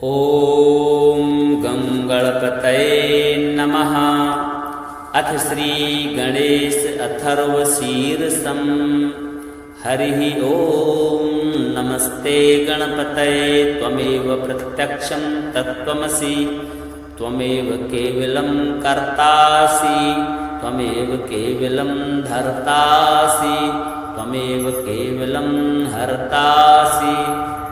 ॐ गं गणपतये नमः। अथ श्रीगणेश अथर्वशीर्षं हरिः ॐ नमस्ते गणपतये त्वमेव प्रत्यक्षं तत्त्वमसि त्वमेव केवलं कर्तासि त्वमेव केवलं धर्तासि त्वमेव केवलं हर्तासि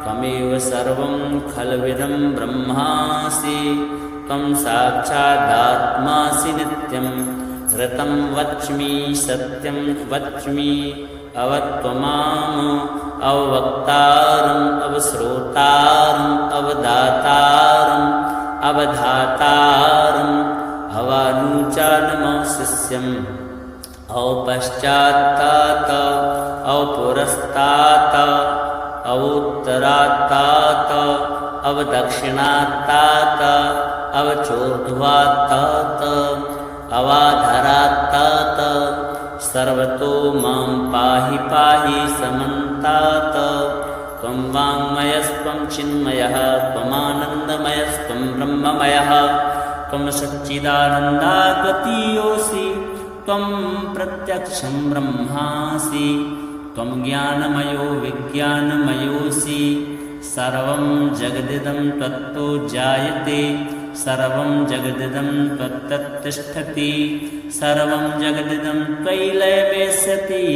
त्वमेव सर्वं खल्विदं ब्रह्मासि त्वं साक्षादात्मासि नित्यं ऋतं वच्मि सत्यं वच्मि अवत्वमाम् अवक्तारम् अवश्रोतारम् अवदातारम् अवधातारम् अवानुचानमः शिष्यम् अवपश्चात्तात अवपुरस्तात् अवोत्तरात्तात अवदक्षिणात्तात अवचोर्ध्वात्तात अवाधरात्तात सर्वतो मां पाहि पाहि समन्तात त्वं वाङ्मयस्त्वं चिन्मयः त्वमानन्दमयस्त्वं ब्रह्ममयः त्वं सच्चिदानन्दाद्वितीयोऽसि त्वं प्रत्यक्षं ब्रह्मासि त्वं ज्ञानमयो विज्ञानमयोऽसि सर्वं जगदिदं त्वत्तो जायते सर्वं जगदिदं त्वत्तत्तिष्ठति सर्वं जगदिदं त्वयि लयमेष्यति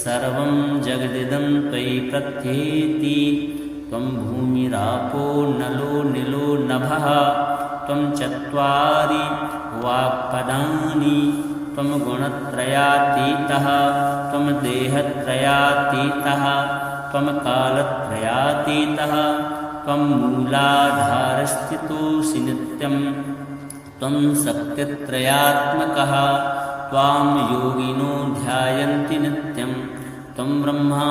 सर्वं जगदिदं त्वयि प्रत्येति त्वं भूमिरापो नलो निलो नभः त्वं चत्वारि वाक्पदानि त्वं गुणत्रयातीतः त्वं देहत्रयातीतः त्वं कालत्रयातीतः त्वं मूलाधारस्थितोऽसि नित्यं त्वं शक्तित्रयात्मकः त्वां योगिनो ध्यायन्ति नित्यं त्वं ब्रह्मा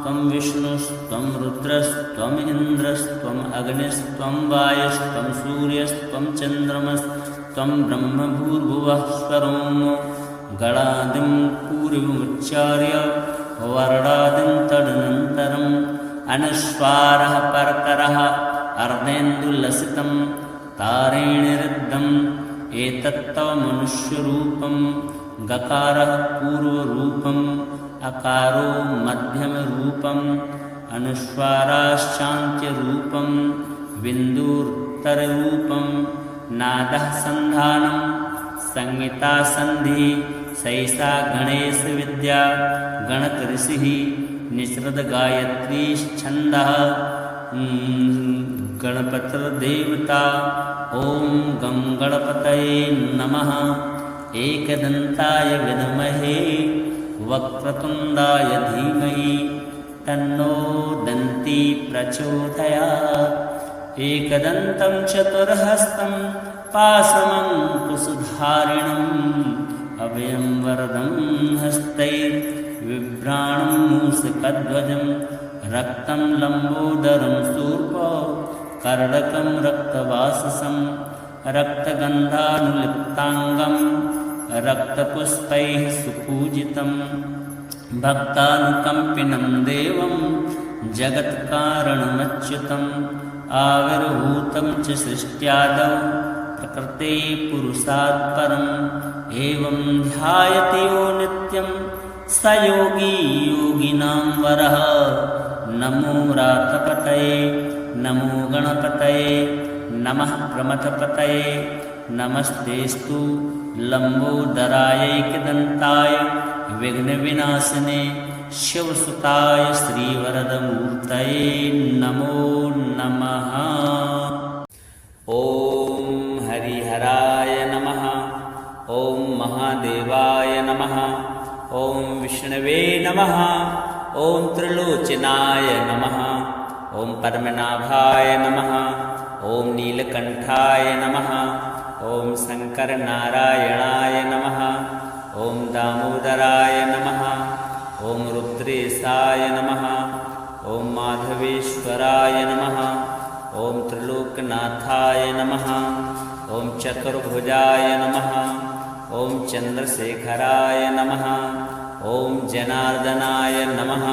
त्वं विष्णुस्त्वं रुद्रस्त्वम् इन्द्रस्त्वम् अग्निस्त्वं वायुस्त्वं सूर्यस्त्वं चन्द्रमस्त्वं ब्रह्मभूर्भुवः स्वरों गणादिं पूर्वमुच्चार्य वर्णादिं तदनन्तरम् अनुस्वारः परतरः अर्धेन्दुलसितं तारेणिरुद्धम् एतत्तव मनुष्यरूपं गकारः पूर्वरूपम् अकारो मध्यमरूपम् अनुस्वाराश्चान्त्यरूपं बिन्दुरुत्तररूपं नादः सन्धानं संहिता सन्धि सैषा गणेशविद्या गणकऋषिः निःसृतगायत्रीश्छन्दः गणपतिर्देवता ॐ गं गणपतये नमः। एकदन्ताय विद्महे वक्रतुण्डाय धीमहि तन्नो दन्ती प्रचोदयात्। एकदन्तं चतुर्हस्तं पाशमङ्कुशधारिणम् अभयं वरदं हस्तैर्बिभ्राणं मूषकध्वजं रक्तं लम्बोदरं शूर्पो कर्णकं रक्तवाससं रक्तगन्धानुलिप्ताङ्गं रक्तपुष्पैः सुपूजितं भक्तानुकम्पिनं देवं जगत्कारणमच्युतम् आविर्भूतं च सृष्ट्यादौ प्रकृते पुरुषात् परम् एवं ध्यायति यो नित्यं स योगी योगिनां वरः। नमो रातपतये नमो गणपतये नमः प्रमथपतये नमस्तेस्तु लम्बोदरायैकदन्ताय विघ्नविनाशिने शिवसुताय श्रीवरदमूर्तये नमो नमः। ॐ हरिहराय नमः। ॐ महादेवाय नमः। ॐ विष्णवे नमः। ॐ त्रिलोचनाय नमः। ॐ पद्मनाभाय नमः। ॐ नीलकण्ठाय नमः। ॐ शङ्करनारायणाय नमः। ॐ दामोदराय नमः। ॐ रुद्रेशाय नमः। ॐ माधवेश्वराय नमः। ॐ त्रिलोकनाथाय नमः। ॐ चतुर्भुजाय नमः। ॐ चन्द्रशेखराय नमः। ॐ जनार्दनाय नमः।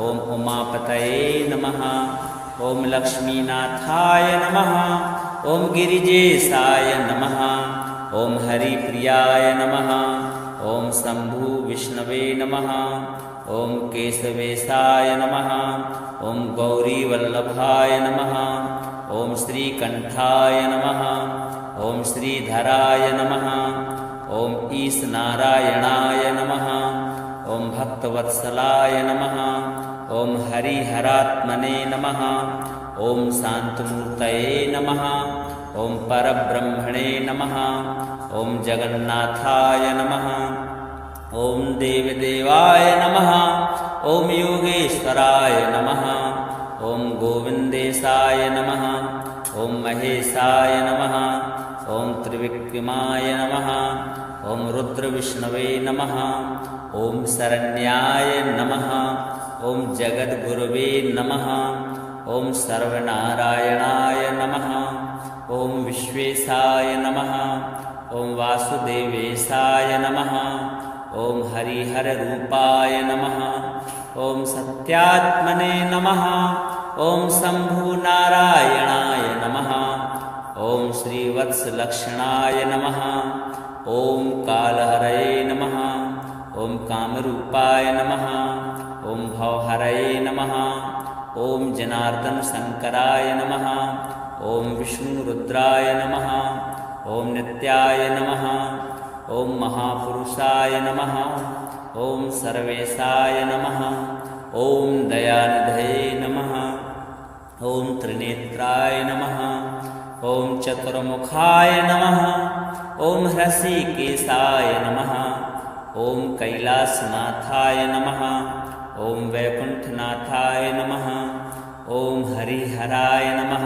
ॐ उमापतये नमः। ॐ लक्ष्मीनाथाय नमः। ॐ गिरिजेशाय नमः। ॐ हरिप्रियाय नमः। ॐ शम्भु विष्णवे नमः। ॐ केशवेशाय नमः। ॐ गौरीवल्लभाय नमः। ॐ श्रीकण्ठाय नमः। ॐ श्रीधराय नमः। ॐ ईशनारायणाय नमः। ॐ भक्तवत्सलाय नमः। ॐ हरिहरात्मने नमः। ॐ शान्तमूर्तये नमः। ॐ परब्रह्मणे नमः। ॐ जगन्नाथाय नमः। ॐ देवदेवाय नमः। ॐ योगेश्वराय नमः। ॐ गोविन्देशाय नमः। ॐ महेशाय नमः। ॐ त्रिविक्रमाय नमः। ॐ रुद्रविष्णवे नमः। ॐ शरण्याय नमः। ॐ जगद्गुरवे नमः। ॐ सर्वनारायणाय नमः। ॐ विश्वेशाय नमः। ॐ वासुदेवेशाय नमः। ॐ हरिहररूपाय नमः। ॐ सत्यात्मने नमः। ॐ शम्भुनारायणाय नमः। ॐ श्रीवत्सलक्षणाय नमः। ॐ कालहरये नमः। ॐ कामरूपाय नमः। ॐ भवहरये नमः। ॐ जनार्दन शंकराय नमः। ॐ विष्णुरुद्राय नमः। ॐ नित्याय नमः। ॐ महापुरुषाय नमः। ॐ सर्वेशाय नमः। ॐ दयानिधये नमः। ॐ त्रिनेत्राय नमः। ॐ चतुर्मुखाय नमः। ॐ हृषीकेशाय नमः। ॐ कैलासनाथाय नमः। ॐ वैकुण्ठनाथाय नमः। ॐ हरिहराय नमः।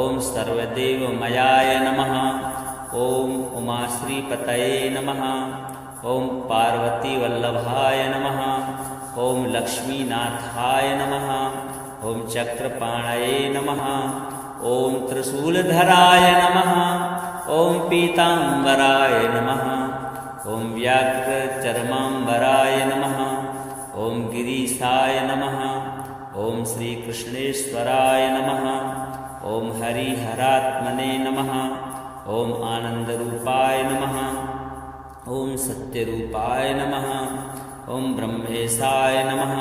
ॐ सर्वदेवमयाय नमः। ॐ उमाश्रीपतये नमः। ॐ पार्वतीवल्लभाय नमः। ॐ लक्ष्मीनाथाय नमः। ॐ चक्रपाणये नमः। ॐ त्रिशूलधराय नमः। ॐ पीताम्बराय नमः। ॐ व्याघ्रचर्माम्बराय नमः। ॐ गिरीशाय नमः। ॐ श्रीकृष्णेश्वराय नमः। ॐ हरिहरात्मने नमः। ॐ आनन्दरूपाय नमः। ॐ सत्यरूपाय नमः। ॐ ब्रह्मेशाय नमः।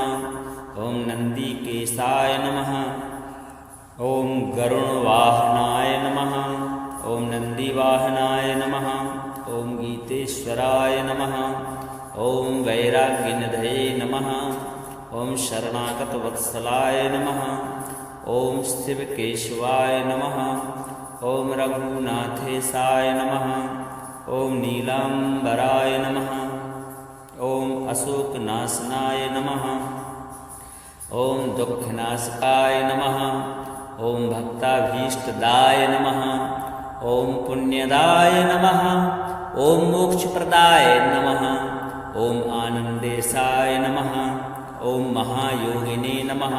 ॐ नन्दिकेशाय नमः। ॐ गरुणवाहनाय नमः। ॐ नन्दिवाहनाय नमः। ॐ गीतेश्वराय नमः। ॐ वैराग्यनिधये नमः। ॐ शरणागतवत्सलाय नमः। ॐ शिवकेशवाय नमः। ॐ रघुनाथेशाय नमः। ॐ नीलाम्बराय नमः। ॐ अशोकनाशनाय नमः। ॐ दुःखनाशकाय नमः। ॐ भक्ताभीष्टदाय नमः। ॐ पुण्यदाय नमः। ॐ मोक्षप्रदाय नमः। ॐ आनन्देशाय नमः। ॐ महायोगिने नमः।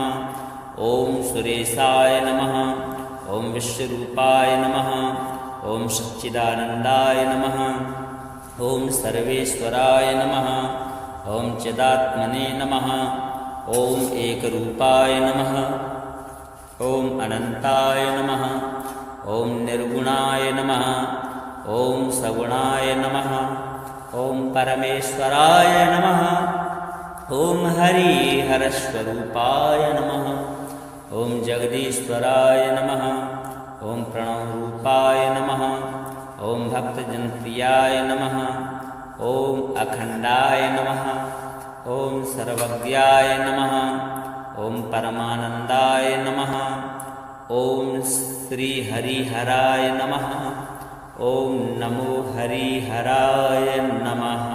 ॐ सुरेशाय नमः। ॐ विश्वरूपाय नमः। ॐ सच्चिदानन्दाय नमः। ॐ सर्वेश्वराय नमः। ॐ चिदात्मने नमः। ॐ एकरूपाय नमः। ॐ अनन्ताय नमः। ॐ निर्गुणाय नमः। ॐ सगुणाय नमः। ॐ परमेश्वराय नमः। ॐ हरिहरस्वरूपाय नमः। ॐ जगदीश्वराय नमः। ॐ प्रणवरूपाय नमः। ॐ भक्तजनप्रियाय नमः। ॐ अखण्डाय नमः। ॐ सर्वज्ञाय नमः। ॐ परमानन्दाय नमः। ॐ श्रीहरिहराय नमः। ॐ नमो हरिहराय नमः।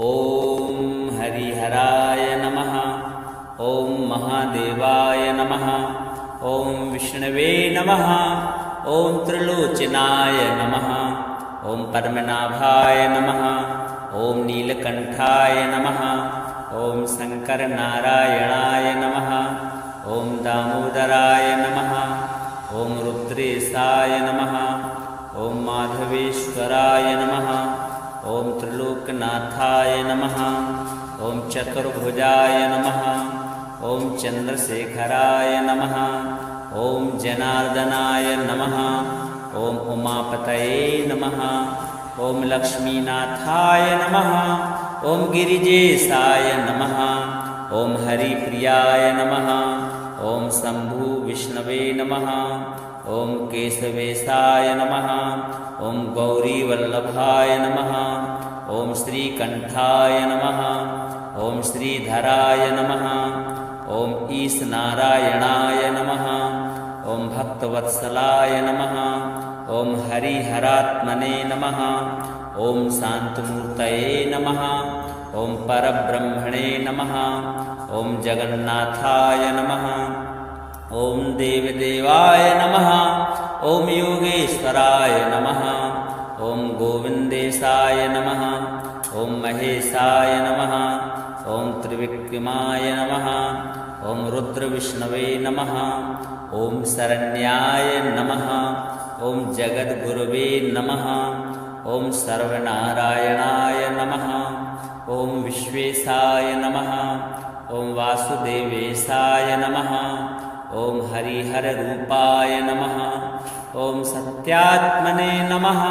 ॐ हरिहराय नमः। ॐ महादेवाय नमः। ॐ विष्णवे नमः। ॐ त्रिलोचनाय नमः। ॐ पद्मनाभाय नमः। ॐ नीलकण्ठाय नमः। ॐ शङ्करनारायणाय नमः। ॐ दामोदराय नमः। ॐ रुद्रेशाय नमः। ॐ माधवेश्वराय नमः। ॐ त्रिलोकनाथाय नमः। ॐ चतुर्भुजाय नमः। ॐ चन्द्रशेखराय नमः ॐ जनार्दनाय नमः ॐ उमापतये नमः ॐ लक्ष्मीनाथाय नमः ॐ गिरिजेशाय नमः ॐ हरिप्रियाय नमः ॐ शम्भु विष्णवे नमः ॐ केशवेशाय नमः ॐ गौरीवल्लभाय नमः ॐ श्रीकण्ठाय नमः ॐ श्रीधराय नमः ॐ ईशनारायणाय नमः ॐ भक्तवत्सलाय नमः ॐ हरिहरात्मने नमः ॐ शान्तमूर्तये नमः ॐ परब्रह्मणे नमः ॐ जगन्नाथाय नमः ॐ देवदेवाय नमः ॐ योगेश्वराय नमः ॐ गोविन्देशाय नमः ॐ महेशाय नमः ॐ त्रिविक्रमाय नमः ॐ रुद्रविष्णवे नमः ॐ शरण्याय नमः ॐ जगद्गुरवे नमः ॐ सर्वनारायणाय नमः ॐ विश्वेशाय नमः ॐ वासुदेवेशाय नमः ॐ हरिहररूपाय नमः ॐ सत्यात्मने नमः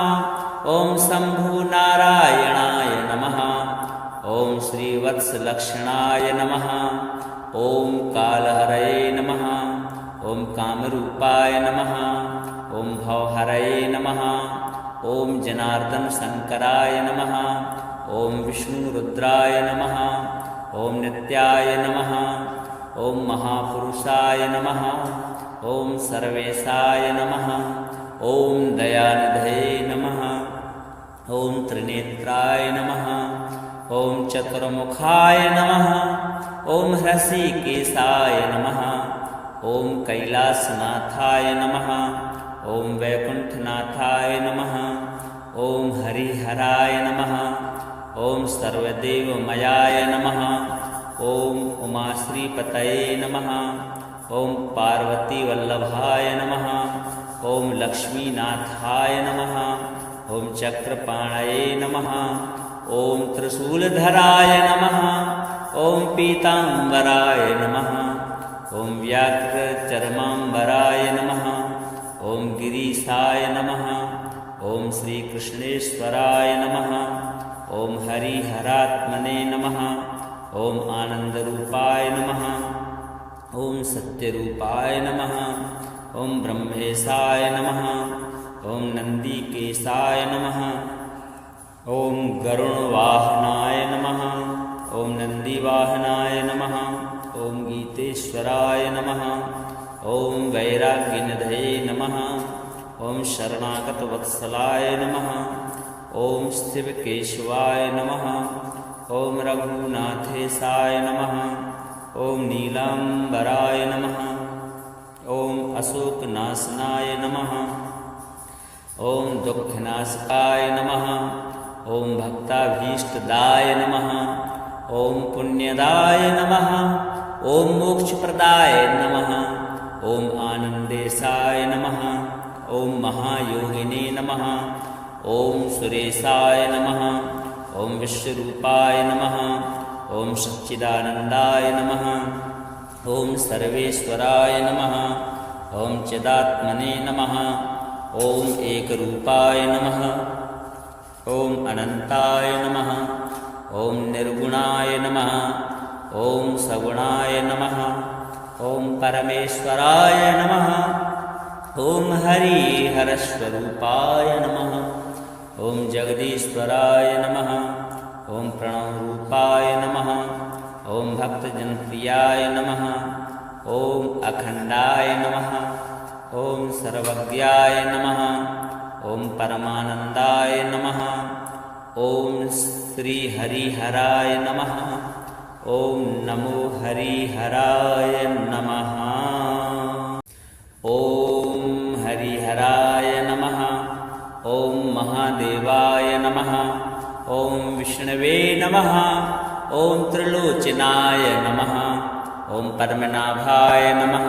ॐ शम्भुनारायणाय नमः ॐ श्रीवत्सलक्षणाय नमः ॐ कालहरये नमः ॐ कामरूपाय नमः ॐ भवहरये नमः ॐ जनार्दनशङ्कराय नमः ॐ विष्णुरुद्राय नमः ॐ नित्याय नमः ॐ महापुरुषाय नमः ॐ सर्वेशाय नमः ॐ दयानिधये नमः ॐ त्रिनेत्राय नमः ॐ चतुर्मुखाय नमः ॐ हृषीकेशाय नमः ॐ कैलासनाथाय नमः ॐ वैकुण्ठनाथाय नमः ॐ हरिहराय नमः ॐ सर्वदेवमयाय नमः ॐ उमाश्रीपतये नमः ॐ पार्वतीवल्लभाय नमः ॐ लक्ष्मीनाथाय नमः ॐ चक्रपाणये नमः ॐ त्रिशूलधराय नमः ॐ पीताम्बराय नमः ॐ व्याघ्रचर्माम्बराय नमः ॐ गिरीशाय नमः ॐ श्रीकृष्णेश्वराय नमः ॐ हरिहरात्मने नमः ॐ आनन्दरूपाय नमः ॐ सत्यरूपाय नमः ॐ ब्रह्मेशाय नमः ॐ नन्दिकेशाय नमः ॐ गरुणवाहनाय नमः ॐ नन्दिवाहनाय नमः ॐ गीतेश्वराय नमः ॐ वैराग्यनिधये नमः ॐ शरणागतवत्सलाय नमः ॐ शिवकेशवाय नमः ॐ रघुनाथेशाय नमः ॐ नीलाम्बराय नमः ॐ अशोकनाशनाय नमः ॐ दुःखनाशकाय नमः ॐ भक्ताभीष्टदाय नमः ॐ पुण्यदाय नमः ॐ मोक्षप्रदाय नमः ॐ आनन्देशाय नमः ॐ महायोगिने नमः ॐ सुरेशाय नमः ॐ विश्वरूपाय नमः ॐ सच्चिदानन्दाय नमः ॐ सर्वेश्वराय नमः ॐ चिदात्मने नमः ॐ एकरूपाय नमः ॐ अनन्ताय नमः ॐ निर्गुणाय नमः ॐ सगुणाय नमः ॐ परमेश्वराय नमः ॐ हरिहरस्वरूपाय नमः ॐ जगदीश्वराय नमः ॐ प्रणवरूपाय नमः ॐ भक्तजनप्रियाय नमः ॐ अखण्डाय नमः ॐ सर्वज्ञाय नमः ॐ परमानन्दाय नमः ॐ श्रीहरिहराय नमः ॐ नमो हरिहराय नमः ॐ हरिहराय नमः ॐ महादेवाय नमः ॐ विष्णवे नमः ॐ त्रिलोचनाय नमः ॐ पद्मनाभाय नमः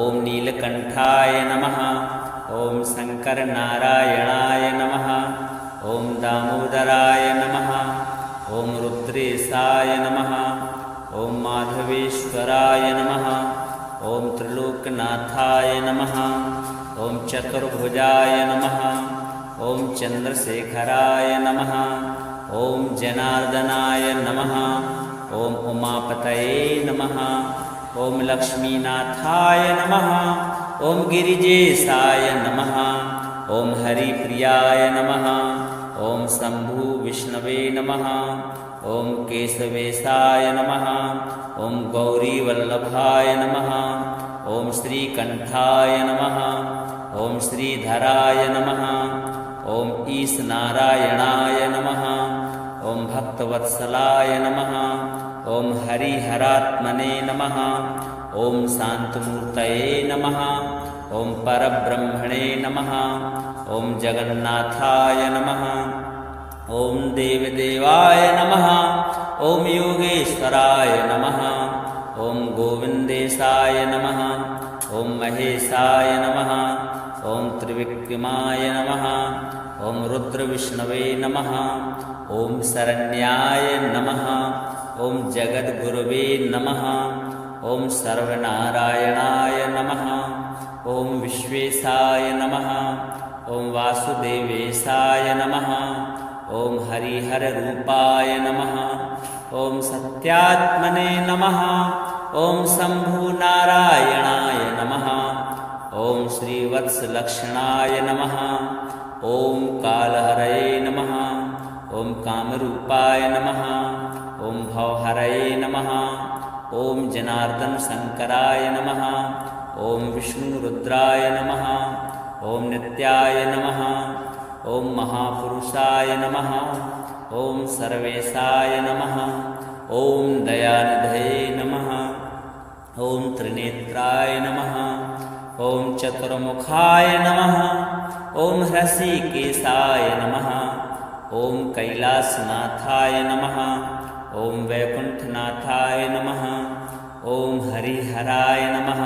ॐ नीलकण्ठाय नमः ॐ शङ्करनारायणाय नमः ॐ दामोदराय नमः ॐ रुद्रेशाय नमः ॐ माधवेश्वराय नमः। ॐ त्रिलोकनाथाय नमः। ॐ चतुर्भुजाय नमः। ॐ चन्द्रशेखराय नमः। ॐ जनार्दनाय नमः। ॐ उमापतये नमः। ॐ लक्ष्मीनाथाय नमः। ॐ गिरिजेशाय नमः। ॐ हरिप्रियाय नमः। ॐ शम्भु विष्णवे नमः। ॐ केशवेशाय नमः। ॐ गौरीवल्लभाय नमः। ॐ श्रीकण्ठाय नमः। ॐ श्रीधराय नमः। ॐ ईशनारायणाय नमः। ॐ भक्तवत्सलाय नमः। ॐ हरिहरात्मने नमः। ॐ शान्तमूर्तये नमः। ॐ परब्रह्मणे नमः। ॐ जगन्नाथाय नमः। ॐ देवदेवाय नमः। ॐ योगेश्वराय नमः। ॐ गोविन्देशाय नमः। ॐ महेशाय नमः। ॐ त्रिविक्रमाय नमः। ॐ रुद्रविष्णवे नमः। ॐ शरण्याय नमः। ॐ जगद्गुरवे नमः। ॐ सर्वनारायणाय नमः। ॐ विश्वेशाय नमः। ॐ वासुदेवेशाय नमः। ॐ हरिहररूपाय नमः। ॐ सत्यात्मने नमः। ॐ शम्भुनारायणाय नमः। ॐ श्रीवत्सलक्षणाय नमः। ॐ कालहरये नमः। ॐ कामरूपाय नमः। ॐ भवहरये नमः। ॐ जनार्दनशङ्कराय नमः। ॐ विष्णुरुद्राय नमः। ॐ नित्याय नमः। ॐ महापुरुषाय नमः। ॐ सर्वेशाय नमः। ॐ दयानिधये नमः। ॐ त्रिनेत्राय नमः। ॐ चतुर्मुखाय नमः। ॐ हृषीकेशाय नमः। ॐ कैलासनाथाय नमः। ॐ वैकुण्ठनाथाय नमः। ॐ हरिहराय नमः।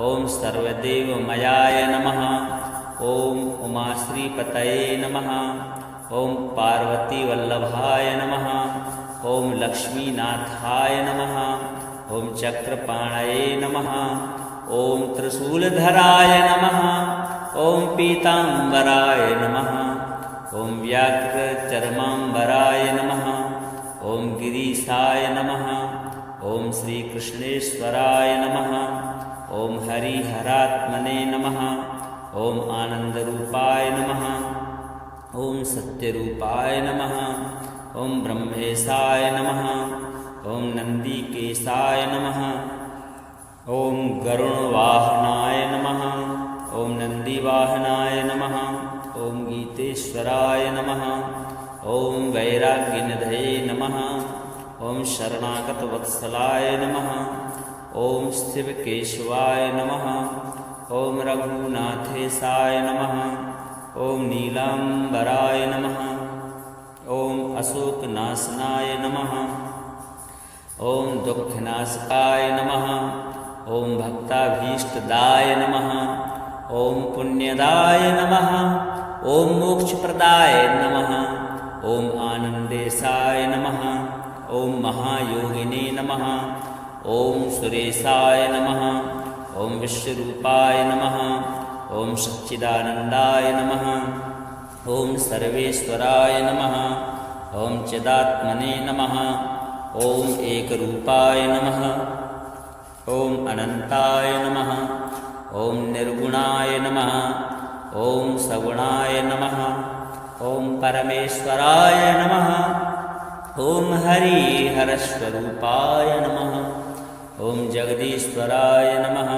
ॐ सर्वदेवमयाय नमः। ॐ उमाश्रीपतये नमः। ॐ पार्वतीवल्लभाय नमः। ॐ लक्ष्मीनाथाय नमः। ॐ चक्रपाणये नमः। ॐ त्रिशूलधराय नमः। ॐ पीताम्बराय नमः। ॐ व्याघ्रचर्माम्बराय नमः। ॐ गिरीशाय नमः। ॐ श्रीकृष्णेश्वराय नमः। ॐ हरिहरात्मने नमः। ॐ आनन्दरूपाय नमः। ॐ सत्यरूपाय नमः। ॐ ब्रह्मेशाय नमः। ॐ नन्दिकेशाय नमः। ॐ गरुणवाहनाय नमः। ॐ नन्दिवाहनाय नमः। ॐ गीतेश्वराय नमः। ॐ वैराग्यनिधये नमः। ॐ शरणागतवत्सलाय नमः। ॐ शिवकेशवाय नमः। ॐ रघुनाथेशाय नमः। ॐ नीलाम्बराय नमः। ॐ अशोकनाशनाय नमः। ॐ दुःखनाशकाय नमः। ॐ भक्ताभीष्टदाय नमः। ॐ पुण्यदाय नमः। ॐ मोक्षप्रदाय नमः। ॐ आनन्देशाय नमः। ॐ महायोगिने नमः। ॐ सुरेशाय नमः। ॐ विश्वरूपाय नमः। ॐ सच्चिदानन्दाय नमः। ॐ सर्वेश्वराय नमः। ॐ चिदात्मने नमः। ॐ एकरूपाय नमः। ॐ अनन्ताय नमः। ॐ निर्गुणाय नमः। ॐ सगुणाय नमः। ॐ परमेश्वराय नमः। ॐ हरिहरस्वरूपाय नमः। ॐ जगदीश्वराय नमः।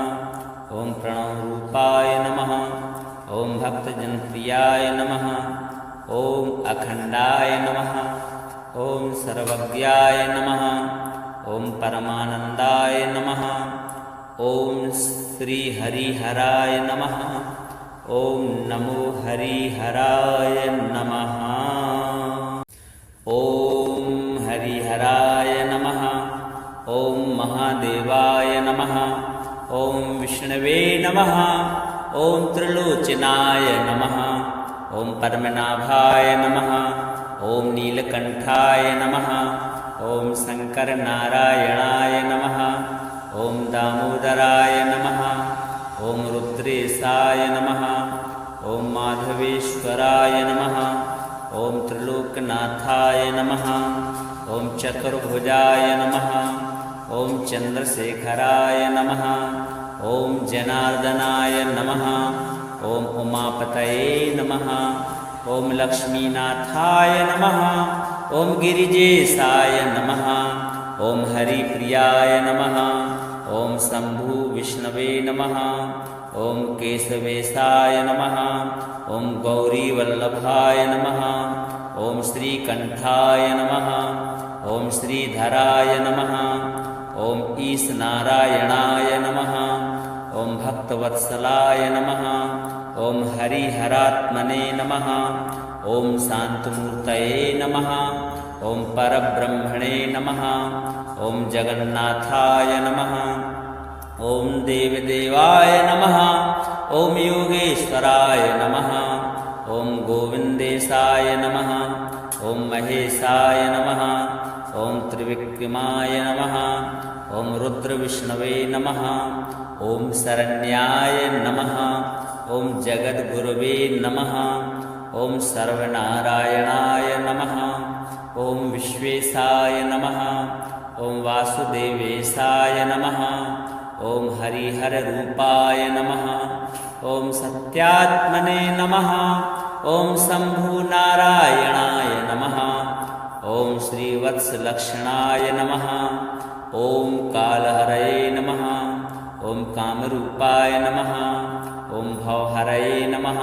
ॐ प्रणवरूपाय नमः। ॐ भक्तजनप्रियाय नमः। ॐ अखण्डाय नमः। ॐ सर्वज्ञाय नमः। ॐ परमानन्दाय नमः। ॐ श्रीहरिहराय नमः। ॐ नमो हरिहराय नमः। ॐ हरिहराय नमः। ॐ महादेवाय नमः। ॐ विष्णवे नमः। ॐ त्रिलोचनाय नमः। ॐ पद्मनाभाय नमः। ॐ नीलकण्ठाय नमः। ॐ शङ्करनारायणाय नमः ॐ दामोदराय नमः ॐ रुद्रेशाय नमः ॐ माधवेश्वराय नमः ॐ त्रिलोकनाथाय नमः ॐ चतुर्भुजाय नमः ॐ चन्द्रशेखराय नमः ॐ जनार्दनाय नमः ॐ उमापतये नमः ॐ लक्ष्मीनाथाय नमः ॐ गिरिजेशाय नमः ॐ हरिप्रियाय नमः ॐ शम्भु विष्णवे नमः ॐ केशवेशाय नमः ॐ गौरीवल्लभाय नमः ॐ श्रीकण्ठाय नमः ॐ श्रीधराय नमः ॐ ईशनारायणाय नमः ॐ भक्तवत्सलाय नमः ॐ हरिहरात्मने नमः ॐ शान्तमूर्तये नमः ॐ परब्रह्मणे नमः ॐ जगन्नाथाय नमः ॐ देवदेवाय नमः ॐ योगेश्वराय नमः ॐ गोविन्देशाय नमः ॐ महेशाय नमः ॐ त्रिविक्रमाय नमः ॐ रुद्रविष्णवे नमः ॐ शरण्याय नमः ॐ जगद्गुरवे नमः ॐ सर्वनारायणाय नमः ॐ विश्वेशाय नमः ॐ वासुदेवेशाय नमः ॐ हरिहररूपाय नमः ॐ सत्यात्मने नमः ॐ शम्भुनारायणाय नमः ॐ श्रीवत्सलक्षणाय नमः ॐ कालहरये नमः ॐ कामरूपाय नमः ॐ भवहरये नमः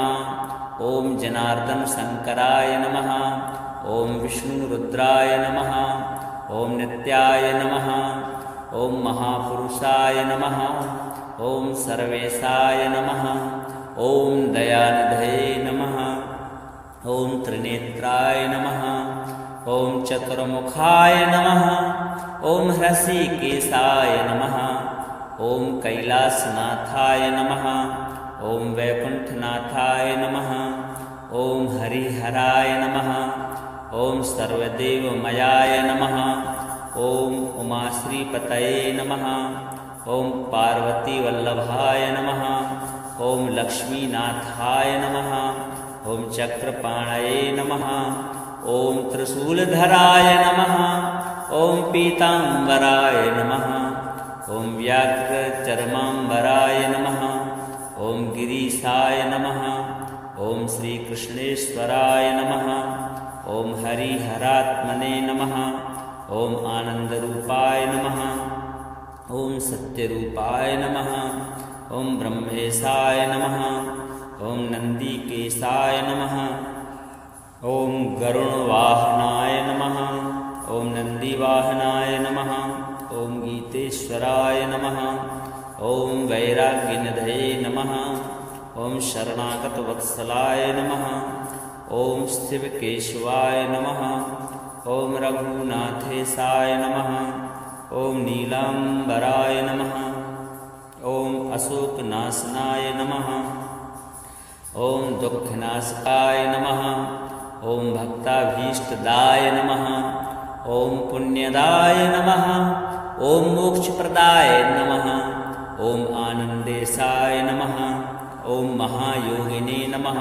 ॐ जनार्दनशङ्कराय नमः ॐ विष्णुरुद्राय नमः ॐ नित्याय नमः ॐ महापुरुषाय नमः ॐ सर्वेशाय नमः ॐ दयानिधये नमः ॐ त्रिनेत्राय नमः ॐ चतुर्मुखाय नमः ॐ हृषीकेशाय नमः ॐ कैलासनाथाय नमः ॐ वैकुण्ठनाथाय नमः ॐ हरिहराय नमः ॐ सर्वदेवमयाय नमः ॐ उमाश्रीपतये नमः ॐ पार्वतीवल्लभाय नमः ॐ लक्ष्मीनाथाय नमः ॐ चक्रपाणये नमः ॐ त्रिशूलधराय नमः ॐ पीताम्बराय नमः ॐ व्याघ्रचर्माम्बराय नमः ॐ गिरीशाय नमः ॐ श्रीकृष्णेश्वराय नमः ॐ हरिहरात्मने नमः ॐ आनन्दरूपाय नमः ॐ सत्यरूपाय नमः ॐ ब्रह्मेशाय नमः ॐ नन्दिकेशाय नमः ॐ गरुणवाहनाय नमः ॐ नन्दिवाहनाय नमः ॐ गीतेश्वराय नमः ॐ वैराग्यनिधये नमः ॐ शरणागतवत्सलाय नमः ॐ शिवकेशवाय नमः ॐ रघुनाथेशाय नमः ॐ नीलाम्बराय नमः ॐ अशोकनाशनाय नमः ॐ दुःखनाशकाय नमः ॐ भक्ताभीष्टदाय नमः ॐ पुण्यदाय नमः ॐ मोक्षप्रदाय नमः ॐ आनन्देशाय नमः ॐ महायोगिने नमः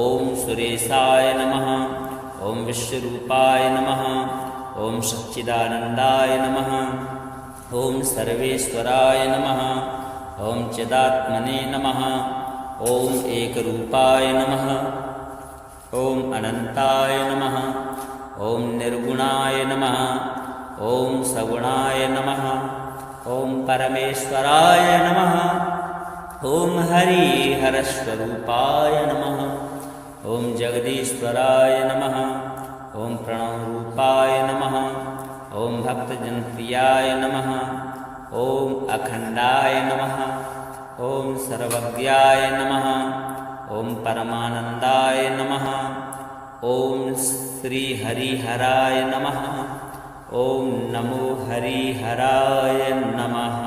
ॐ सुरेशाय नमः ॐ विश्वरूपाय नमः ॐ सच्चिदानन्दाय नमः ॐ सर्वेश्वराय नमः ॐ चिदात्मने नमः ॐ एकरूपाय नमः ॐ अनन्ताय नमः ॐ निर्गुणाय नमः ॐ सगुणाय नमः ॐ परमेश्वराय नमः ॐ हरिहरस्वरूपाय नमः ॐ जगदीश्वराय नमः ॐ प्रणवरूपाय नमः ॐ भक्तजनप्रियाय नमः ॐ अखण्डाय नमः ॐ सर्वज्ञाय नमः ॐ परमानन्दाय नमः ॐ श्रीहरिहराय नमः ॐ नमो हरिहराय नमः।